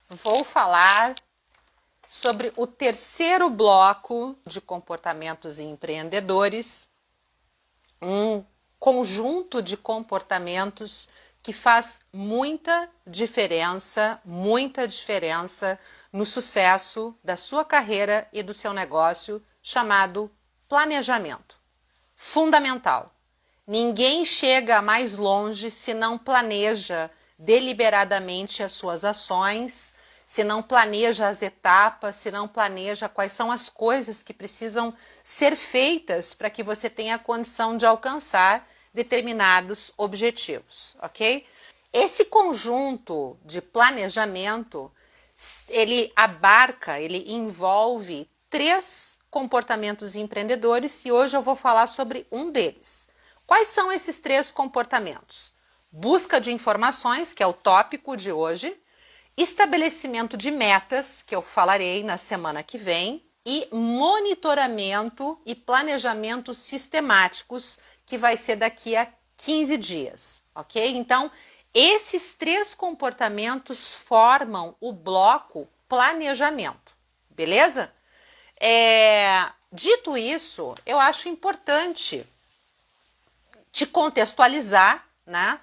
vou falar sobre o terceiro bloco de comportamentos empreendedores, um conjunto de comportamentos que faz muita diferença no sucesso da sua carreira e do seu negócio, chamado planejamento. Fundamental. Ninguém chega mais longe se não planeja deliberadamente as suas ações, se não planeja as etapas, se não planeja quais são as coisas que precisam ser feitas para que você tenha a condição de alcançar determinados objetivos, ok? Esse conjunto de planejamento, ele envolve 3 comportamentos empreendedores e hoje eu vou falar sobre um deles. Quais são esses 3 comportamentos? Busca de informações, que é o tópico de hoje, estabelecimento de metas, que eu falarei na semana que vem, e monitoramento e planejamento sistemáticos, que vai ser daqui a 15 dias, ok? Então, esses 3 comportamentos formam o bloco planejamento, beleza? Dito isso, eu acho importante te contextualizar, né?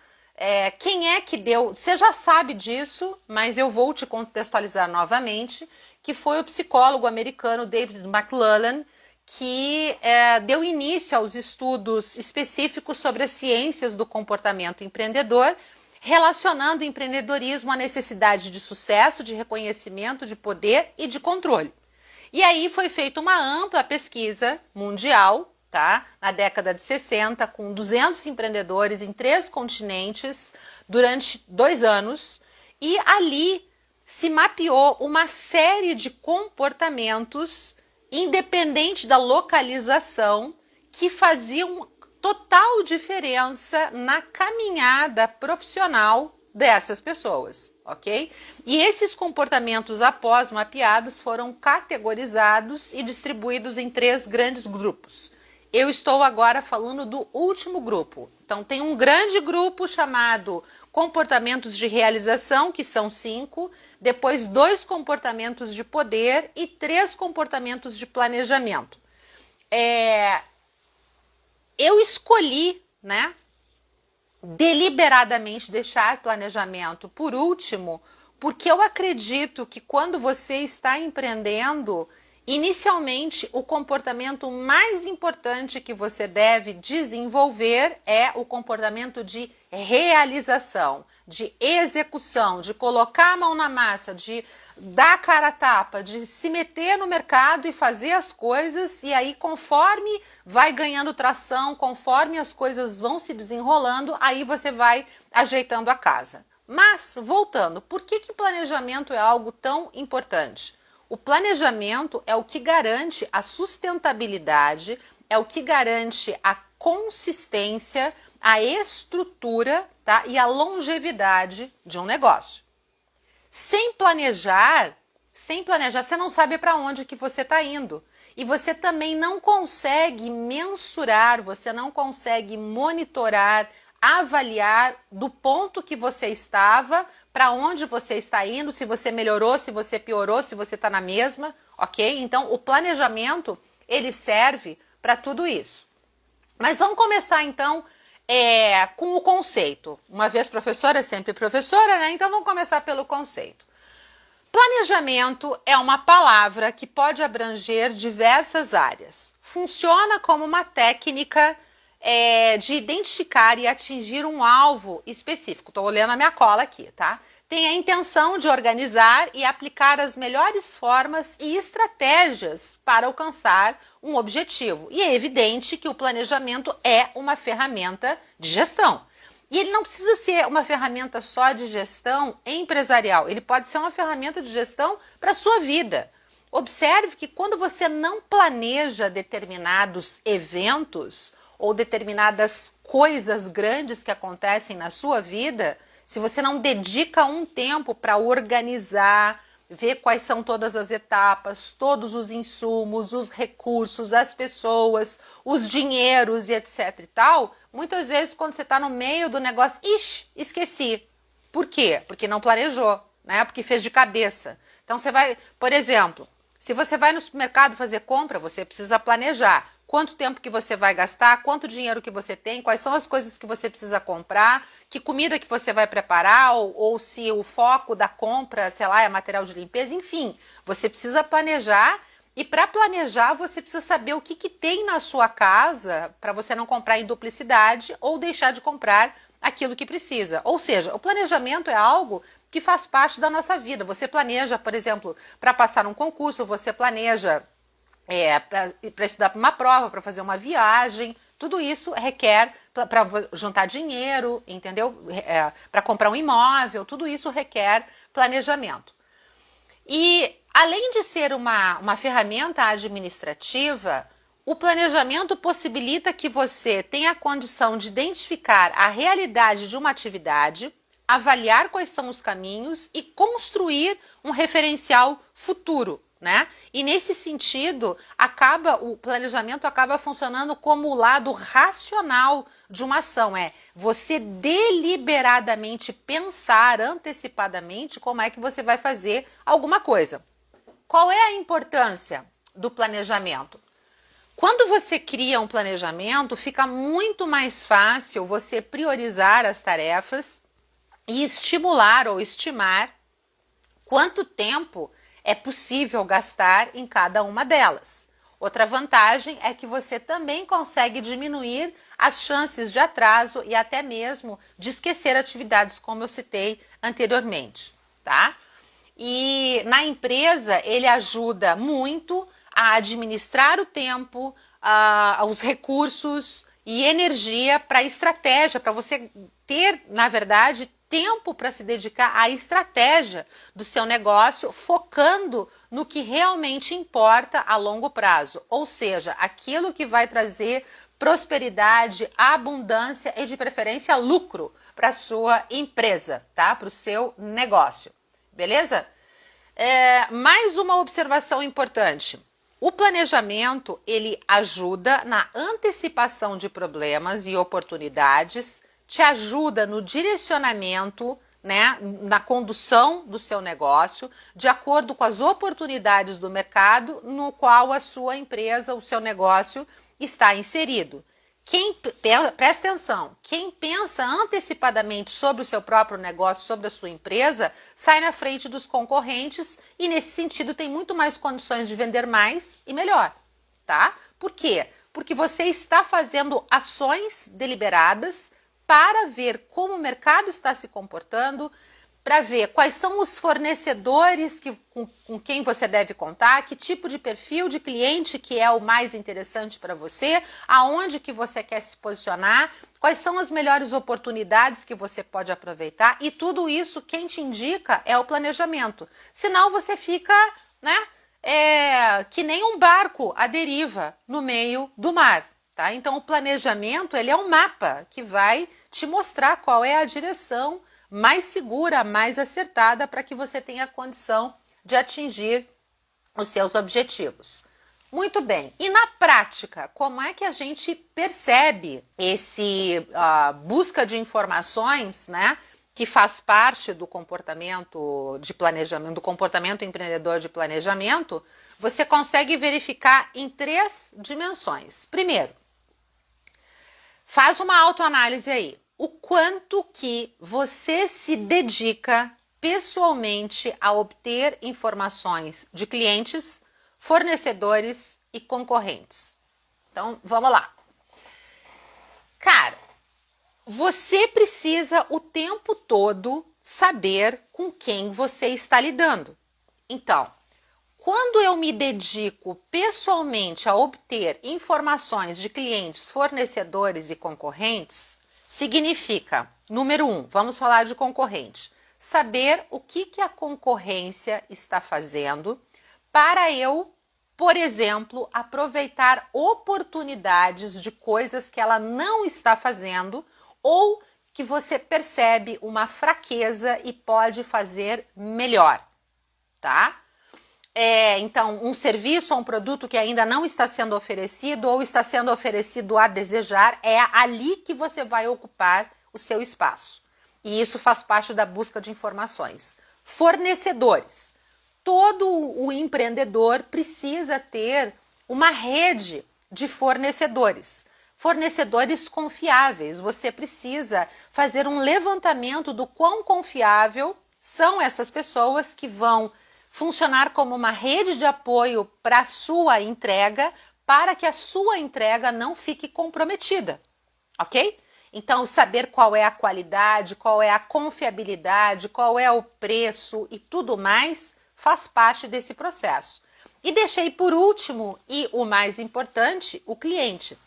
Quem é que deu, você já sabe disso, mas eu vou te contextualizar novamente, que foi o psicólogo americano David McClellan, que deu início aos estudos específicos sobre as ciências do comportamento empreendedor, relacionando o empreendedorismo à necessidade de sucesso, de reconhecimento, de poder e de controle. E aí foi feita uma ampla pesquisa mundial, tá? Na década de 60, com 200 empreendedores em 3 continentes durante 2 anos, e ali se mapeou uma série de comportamentos, independente da localização, que faziam total diferença na caminhada profissional dessas pessoas, ok? E esses comportamentos, após mapeados, foram categorizados e distribuídos em 3 grandes grupos. Eu estou agora falando do último grupo. Então, tem um grande grupo chamado comportamentos de realização, que são 5, depois 2 comportamentos de poder e 3 comportamentos de planejamento. Eu escolhi, né, deliberadamente deixar planejamento por último, porque eu acredito que quando você está empreendendo, inicialmente o comportamento mais importante que você deve desenvolver é o comportamento de realização, de execução, de colocar a mão na massa, de dar a cara a tapa, de se meter no mercado e fazer as coisas, e aí conforme vai ganhando tração, conforme as coisas vão se desenrolando, aí você vai ajeitando a casa. Mas, voltando, por que planejamento é algo tão importante? O planejamento é o que garante a sustentabilidade, é o que garante a consistência, a estrutura, tá? E a longevidade de um negócio. Sem planejar, você não sabe para onde que você está indo. E você também não consegue mensurar, você não consegue monitorar, avaliar do ponto que você estava, para onde você está indo, se você melhorou, se você piorou, se você está na mesma, ok? Então, o planejamento, ele serve para tudo isso. Mas vamos começar, então, com o conceito. Uma vez professora, sempre professora, né? Então, vamos começar pelo conceito. Planejamento é uma palavra que pode abranger diversas áreas. Funciona como uma técnica de identificar e atingir um alvo específico. Estou olhando a minha cola aqui, tá? Tem a intenção de organizar e aplicar as melhores formas e estratégias para alcançar um objetivo. E é evidente que o planejamento é uma ferramenta de gestão. E ele não precisa ser uma ferramenta só de gestão empresarial, ele pode ser uma ferramenta de gestão para a sua vida. Observe que quando você não planeja determinados eventos ou determinadas coisas grandes que acontecem na sua vida, se você não dedica um tempo para organizar, ver quais são todas as etapas, todos os insumos, os recursos, as pessoas, os dinheiros e etc e tal, muitas vezes quando você está no meio do negócio, esqueci. Por quê? Porque não planejou, né? Porque fez de cabeça. Então você vai, por exemplo, se você vai no supermercado fazer compra, você precisa planejar quanto tempo que você vai gastar, quanto dinheiro que você tem, quais são as coisas que você precisa comprar, que comida que você vai preparar, ou se o foco da compra, sei lá, é material de limpeza, enfim, você precisa planejar. E para planejar, você precisa saber o que tem na sua casa para você não comprar em duplicidade ou deixar de comprar aquilo que precisa. Ou seja, o planejamento é algo que faz parte da nossa vida. Você planeja, por exemplo, para passar um concurso, você planeja para estudar para uma prova, para fazer uma viagem. Tudo isso requer para juntar dinheiro, entendeu? Para comprar um imóvel, tudo isso requer planejamento. E além de ser uma ferramenta administrativa, o planejamento possibilita que você tenha a condição de identificar a realidade de uma atividade, avaliar quais são os caminhos e construir um referencial futuro, né? E nesse sentido, o planejamento acaba funcionando como o lado racional de uma ação. É você deliberadamente pensar antecipadamente como é que você vai fazer alguma coisa. Qual é a importância do planejamento? Quando você cria um planejamento, fica muito mais fácil você priorizar as tarefas e estimular ou estimar quanto tempo é possível gastar em cada uma delas. Outra vantagem é que você também consegue diminuir as chances de atraso e até mesmo de esquecer atividades, como eu citei anteriormente, tá? E na empresa ele ajuda muito a administrar o tempo, os recursos e energia para estratégia, para você ter, na verdade, tempo para se dedicar à estratégia do seu negócio, focando no que realmente importa a longo prazo, ou seja, aquilo que vai trazer prosperidade, abundância e de preferência lucro para a sua empresa, tá? Para o seu negócio, beleza? Mais uma observação importante. O planejamento, ele ajuda na antecipação de problemas e oportunidades, te ajuda no direcionamento, né, na condução do seu negócio, de acordo com as oportunidades do mercado no qual a sua empresa, o seu negócio está inserido. Presta atenção, quem pensa antecipadamente sobre o seu próprio negócio, sobre a sua empresa, sai na frente dos concorrentes e nesse sentido tem muito mais condições de vender mais e melhor, tá? Por quê? Porque você está fazendo ações deliberadas para ver como o mercado está se comportando, para ver quais são os fornecedores com quem você deve contar, que tipo de perfil de cliente que é o mais interessante para você, aonde que você quer se posicionar, quais são as melhores oportunidades que você pode aproveitar, e tudo isso quem te indica é o planejamento. Senão você fica, né, que nem um barco à deriva no meio do mar. Tá? Então o planejamento ele é um mapa que vai te mostrar qual é a direção mais segura, mais acertada para que você tenha condição de atingir os seus objetivos. Muito bem, e na prática, como é que a gente percebe esse busca de informações, né, que faz parte do comportamento de planejamento, do comportamento empreendedor de planejamento? Você consegue verificar em 3 dimensões. Primeiro, faz uma autoanálise aí. O quanto que você se dedica pessoalmente a obter informações de clientes, fornecedores e concorrentes. Então, vamos lá. Cara, você precisa o tempo todo saber com quem você está lidando. Então, quando eu me dedico pessoalmente a obter informações de clientes, fornecedores e concorrentes, significa, número 1, vamos falar de concorrente, saber o que a concorrência está fazendo para eu, por exemplo, aproveitar oportunidades de coisas que ela não está fazendo ou que você percebe uma fraqueza e pode fazer melhor, tá? Então, um serviço ou um produto que ainda não está sendo oferecido ou está sendo oferecido a desejar, é ali que você vai ocupar o seu espaço. E isso faz parte da busca de informações. Fornecedores. Todo o empreendedor precisa ter uma rede de fornecedores. Fornecedores confiáveis. Você precisa fazer um levantamento do quão confiável são essas pessoas que vão funcionar como uma rede de apoio para a sua entrega, para que a sua entrega não fique comprometida, ok? Então, saber qual é a qualidade, qual é a confiabilidade, qual é o preço e tudo mais faz parte desse processo. E deixei por último, e o mais importante, o cliente.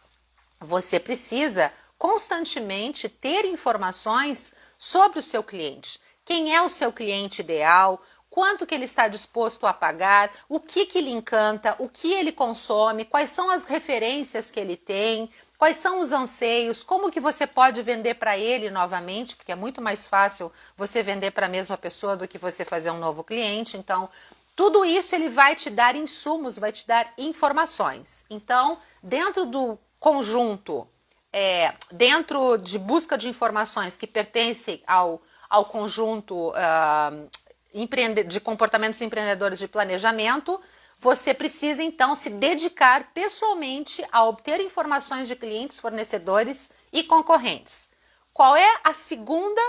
Você precisa constantemente ter informações sobre o seu cliente. Quem é o seu cliente ideal, quanto que ele está disposto a pagar, o que lhe encanta, o que ele consome, quais são as referências que ele tem, quais são os anseios, como que você pode vender para ele novamente, porque é muito mais fácil você vender para a mesma pessoa do que você fazer um novo cliente. Então, tudo isso ele vai te dar insumos, vai te dar informações. Então, dentro do conjunto, dentro de busca de informações que pertencem ao conjunto de comportamentos empreendedores de planejamento, você precisa então se dedicar pessoalmente a obter informações de clientes, fornecedores e concorrentes. Qual é a segunda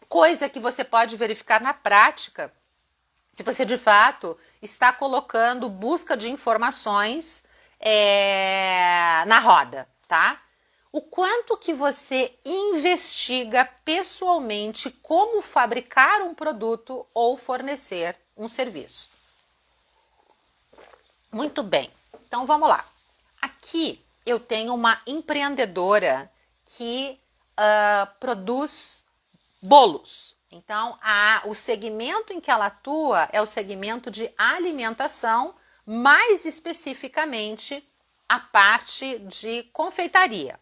coisa que você pode verificar na prática, se você de fato está colocando busca de informações na roda, tá? O quanto que você investiga pessoalmente como fabricar um produto ou fornecer um serviço. Muito bem, então vamos lá. Aqui eu tenho uma empreendedora que produz bolos. Então, o segmento em que ela atua é o segmento de alimentação, mais especificamente a parte de confeitaria.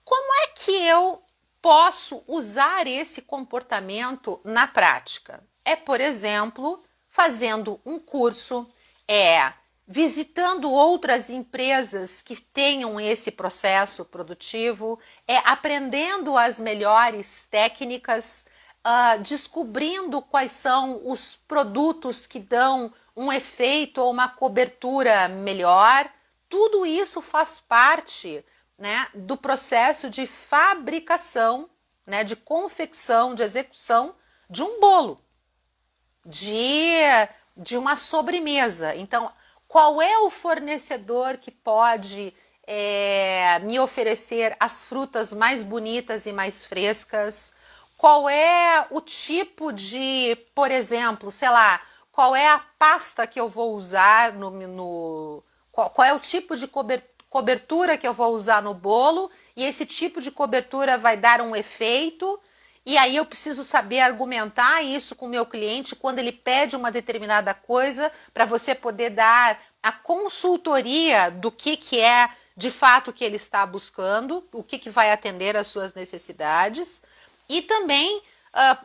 Como é que eu posso usar esse comportamento na prática? Por exemplo, fazendo um curso, visitando outras empresas que tenham esse processo produtivo, aprendendo as melhores técnicas, descobrindo quais são os produtos que dão um efeito ou uma cobertura melhor. Tudo isso faz parte, né, do processo de fabricação, né, de confecção, de execução de um bolo, de uma sobremesa. Então, qual é o fornecedor que pode me oferecer as frutas mais bonitas e mais frescas? Qual é o tipo de, por exemplo, sei lá, qual é a pasta que eu vou usar qual é o tipo de cobertura que eu vou usar no bolo, e esse tipo de cobertura vai dar um efeito, e aí eu preciso saber argumentar isso com o meu cliente quando ele pede uma determinada coisa, para você poder dar a consultoria do que é de fato que ele está buscando, o que vai atender às suas necessidades. E também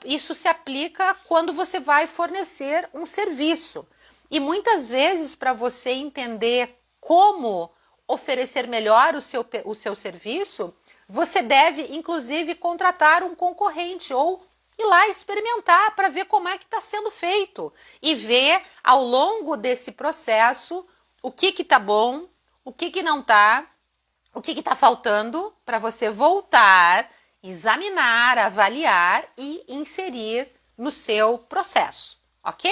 isso se aplica quando você vai fornecer um serviço. E muitas vezes, para você entender como oferecer melhor o seu serviço, você deve, inclusive, contratar um concorrente ou ir lá experimentar para ver como é que está sendo feito. E ver, ao longo desse processo, o que está bom, o que não está, o que está faltando, para você voltar, examinar, avaliar e inserir no seu processo, ok?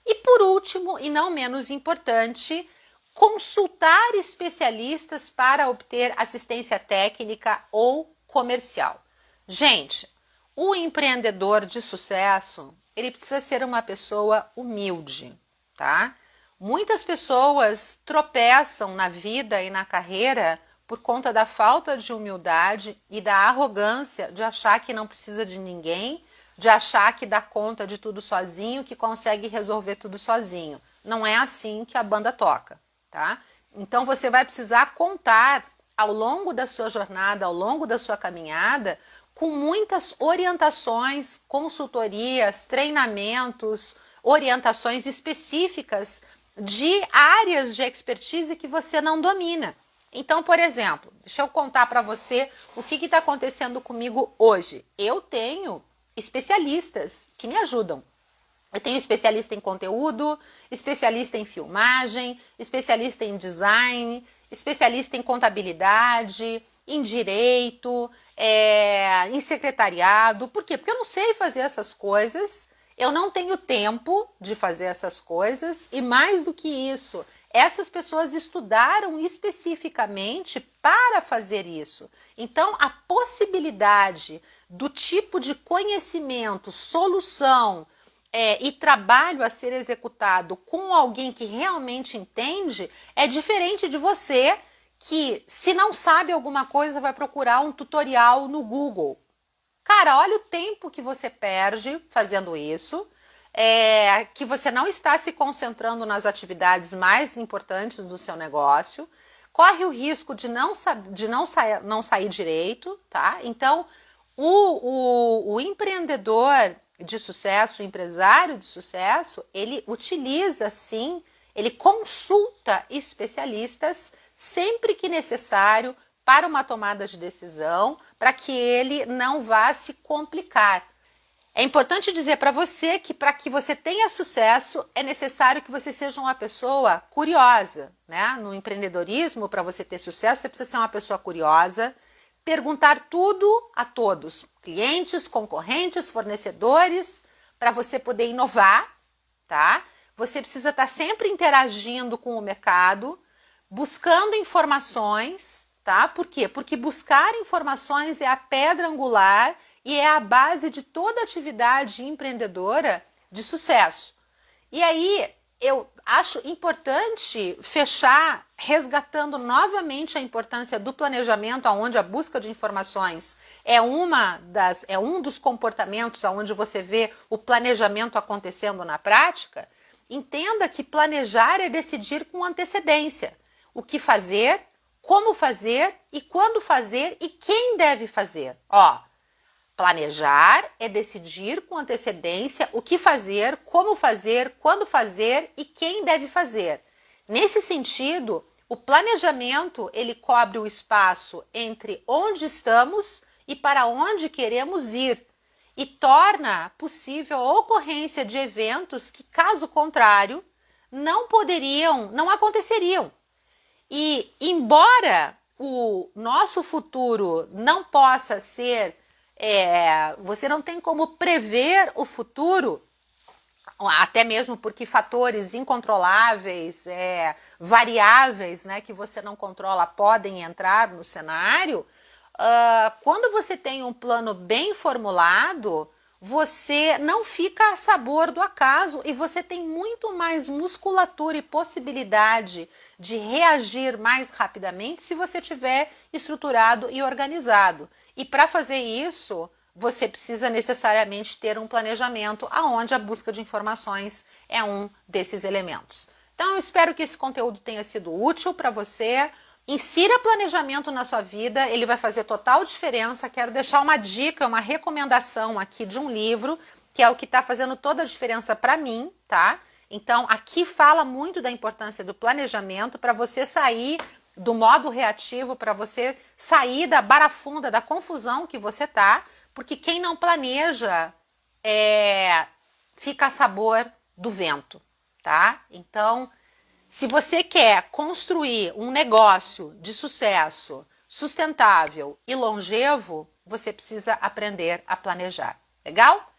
E por último, e não menos importante, consultar especialistas para obter assistência técnica ou comercial. Gente, o empreendedor de sucesso, ele precisa ser uma pessoa humilde, tá? Muitas pessoas tropeçam na vida e na carreira por conta da falta de humildade e da arrogância de achar que não precisa de ninguém, de achar que dá conta de tudo sozinho, que consegue resolver tudo sozinho. Não é assim que a banda toca, tá? Então você vai precisar contar ao longo da sua jornada, ao longo da sua caminhada, com muitas orientações, consultorias, treinamentos, orientações específicas de áreas de expertise que você não domina. Então, por exemplo, deixa eu contar para você o que está acontecendo comigo hoje. Eu tenho especialistas que me ajudam, Eu tenho especialista em conteúdo, especialista em filmagem, especialista em design, especialista em contabilidade, em direito, em secretariado. Por quê? Porque eu não sei fazer essas coisas, eu não tenho tempo de fazer essas coisas e mais do que isso, essas pessoas estudaram especificamente para fazer isso. Então, a possibilidade do tipo de conhecimento, solução, e trabalho a ser executado com alguém que realmente entende é diferente de você que, se não sabe alguma coisa, vai procurar um tutorial no Google. Cara, olha o tempo que você perde fazendo isso, que você não está se concentrando nas atividades mais importantes do seu negócio, corre o risco de não sair direito, tá? Então, o empreendedor de sucesso, o empresário de sucesso, ele utiliza sim, ele consulta especialistas sempre que necessário para uma tomada de decisão, para que ele não vá se complicar. É importante dizer para você que para que você tenha sucesso é necessário que você seja uma pessoa curiosa, né? No empreendedorismo, para você ter sucesso, você precisa ser uma pessoa curiosa, perguntar tudo a todos, clientes, concorrentes, fornecedores, para você poder inovar, tá? Você precisa estar sempre interagindo com o mercado, buscando informações, tá? Por quê? Porque buscar informações é a pedra angular e é a base de toda atividade empreendedora de sucesso. E aí, eu acho importante fechar resgatando novamente a importância do planejamento, onde a busca de informações é um dos comportamentos onde você vê o planejamento acontecendo na prática. Entenda que planejar é decidir com antecedência o que fazer, como fazer e quando fazer e quem deve fazer. Planejar é decidir com antecedência o que fazer, como fazer, quando fazer e quem deve fazer. Nesse sentido, o planejamento ele cobre o espaço entre onde estamos e para onde queremos ir e torna possível a ocorrência de eventos que, caso contrário, não aconteceriam. E embora o nosso futuro não possa ser você não tem como prever o futuro, até mesmo porque fatores incontroláveis, variáveis, né, que você não controla podem entrar no cenário. Quando você tem um plano bem formulado, você não fica a sabor do acaso e você tem muito mais musculatura e possibilidade de reagir mais rapidamente se você tiver estruturado e organizado. E para fazer isso, você precisa necessariamente ter um planejamento onde a busca de informações é um desses elementos. Então, eu espero que esse conteúdo tenha sido útil para você. Insira planejamento na sua vida, ele vai fazer total diferença. Quero deixar uma dica, uma recomendação aqui de um livro, que é o que está fazendo toda a diferença para mim, tá? Então, aqui fala muito da importância do planejamento para você sair do modo reativo, para você sair da barafunda, da confusão que você tá, porque quem não planeja fica a sabor do vento, tá? Então, se você quer construir um negócio de sucesso, sustentável e longevo, você precisa aprender a planejar. Legal?